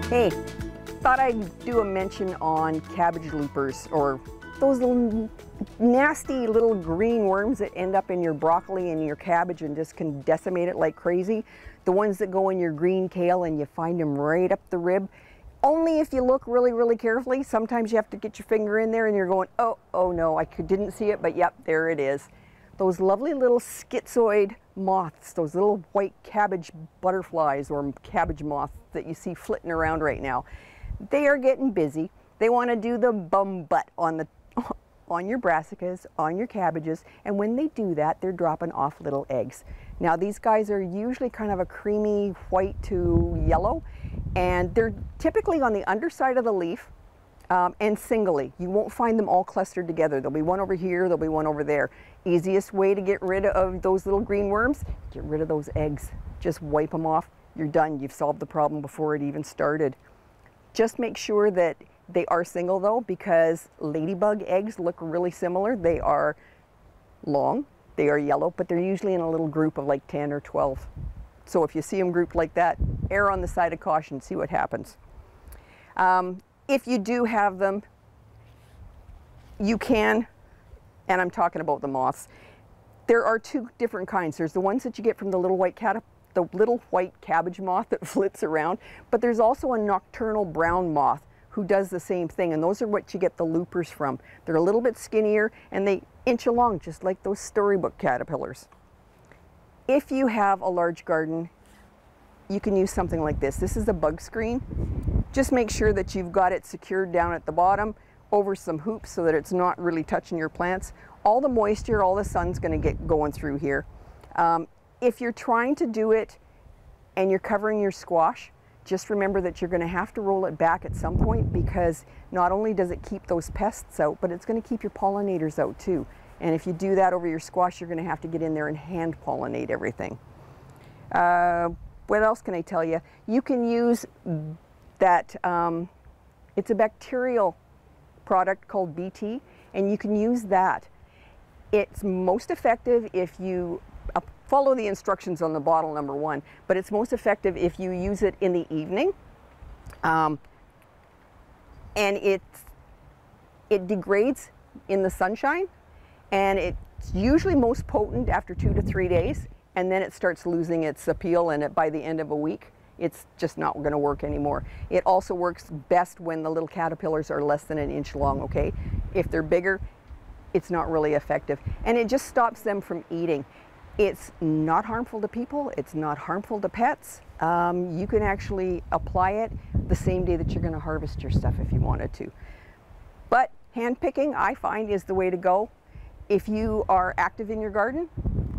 Hey, thought I'd do a mention on cabbage loopers, or those little nasty little green worms that end up in your broccoli and your cabbage and just can decimate it like crazy. The ones that go in your green kale and you find them right up the rib. Only if you look really, really carefully. Sometimes you have to get your finger in there and you're going, oh no, I didn't see it, but yep, there it is. Those lovely little schizoid moths, those little white cabbage butterflies or cabbage moths that you see flitting around right now. They are getting busy. They want to do the bum butt on your brassicas, on your cabbages, and when they do that, they're dropping off little eggs. Now these guys are usually kind of a creamy white to yellow, and they're typically on the underside of the leaf and singly. You won't find them all clustered together. There'll be one over here, there'll be one over there. Easiest way to get rid of those little green worms, get rid of those eggs. Just wipe them off. You're done. You've solved the problem before it even started. Just make sure that they are single though, because ladybug eggs look really similar. They are long, they are yellow, but they're usually in a little group of like 10 or 12. So if you see them grouped like that, err on the side of caution, see what happens. If you do have them, you can, and I'm talking about the moths, there are two different kinds. There's the ones that you get from the little white cabbage moth that flits around, but there's also a nocturnal brown moth who does the same thing, and those are what you get the loopers from. They're a little bit skinnier and they inch along just like those storybook caterpillars. If you have a large garden, you can use something like this. This is a bug screen. Just make sure that you've got it secured down at the bottom over some hoops so that it's not really touching your plants. All the moisture, all the sun's going to get going through here. If you're trying to do it and you're covering your squash, just remember that you're going to have to roll it back at some point, because not only does it keep those pests out, but it's going to keep your pollinators out too. And if you do that over your squash, you're going to have to get in there and hand pollinate everything. What else can I tell you? You can use that, it's a bacterial product called BT, and you can use that. It's most effective if you follow the instructions on the bottle, number one, but it's most effective if you use it in the evening. And it degrades in the sunshine, and it's usually most potent after 2 to 3 days, and then it starts losing its appeal, and by the end of a week, it's just not going to work anymore. It also works best when the little caterpillars are less than an inch long, okay? If they're bigger, it's not really effective, and it just stops them from eating. It's not harmful to people, it's not harmful to pets. You can actually apply it the same day that you're going to harvest your stuff if you wanted to. But hand picking, I find, is the way to go. If you are active in your garden,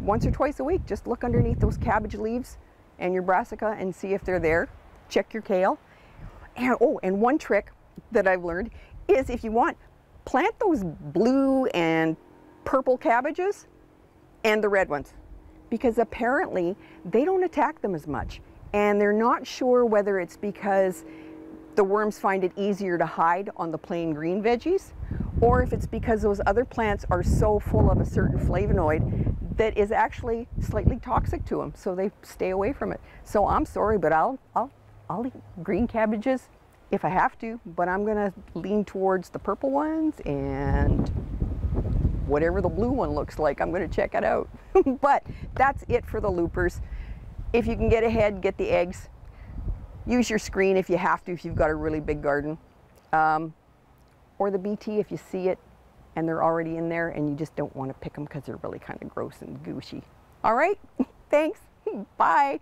once or twice a week, just look underneath those cabbage leaves and your brassica and see if they're there. Check your kale. And, oh, and one trick that I've learned is, if you want, plant those blue and purple cabbages and the red ones, because apparently they don't attack them as much. And they're not sure whether it's because the worms find it easier to hide on the plain green veggies, or if it's because those other plants are so full of a certain flavonoid that is actually slightly toxic to them, so they stay away from it. So I'm sorry, but I'll eat green cabbages if I have to, but I'm gonna lean towards the purple ones, and whatever the blue one looks like, I'm gonna check it out. But that's it for the loopers. If you can get ahead, get the eggs. Use your screen if you have to, if you've got a really big garden. Or the BT if you see it and they're already in there and you just don't want to pick them because they're really kind of gross and gushy. All right, thanks, bye.